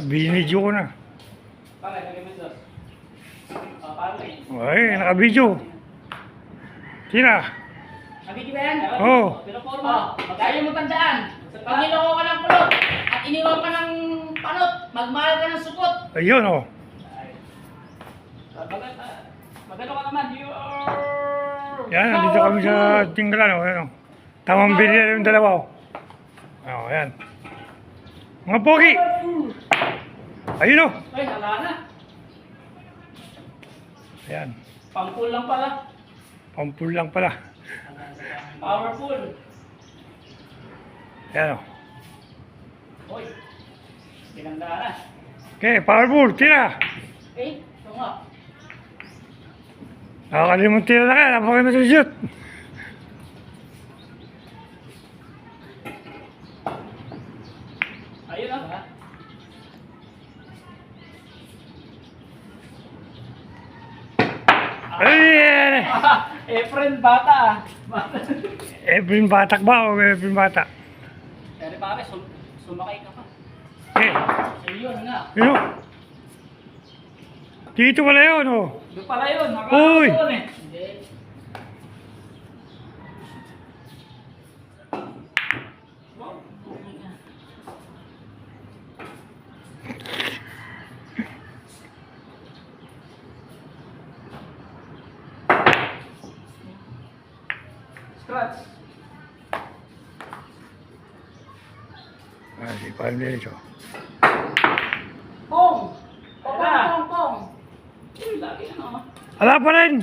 Binidyo ko na. Pare, nag-imit doon. Pare. Ay, nakabidyo. Sina? Nabidyo ba yan? Oo. Pinoporma. Kaya mo tandaan. Pag niloko ka ng kulot at iniwan ka ng panot, magmahal ka ng supot. Ayun, oh. Magano ka naman. Yan, nandito kami sa tinggalan, oh. Ayan, oh. Tamang binili yung dalawa, oh. Oh, ayan. Mga pogi! Ayun, oh. Ay, hala na. Ayan. Pampul lang pala. Pampul lang pala. Powerful. Ayan, oh. Hoy. Binanggaan na. Okay, powerful. Tira! Eh, ito nga. Nakakalimutin tira na kaya. Napakay masushoot. Ayun na. Ayan! Efren bata. Efren Batak ba o Efren Bata? Pero pare, sumakay ka pa. Okay. Ayun nga. Yun, oh. Dito pala yun, oh. Doon pala yun. Uy! Nakakataon eh. Hindi. Scratch. Ah, di pa rin diretso. Pong! Pong! Pong! Pong! Lagi na. Ala pa rin!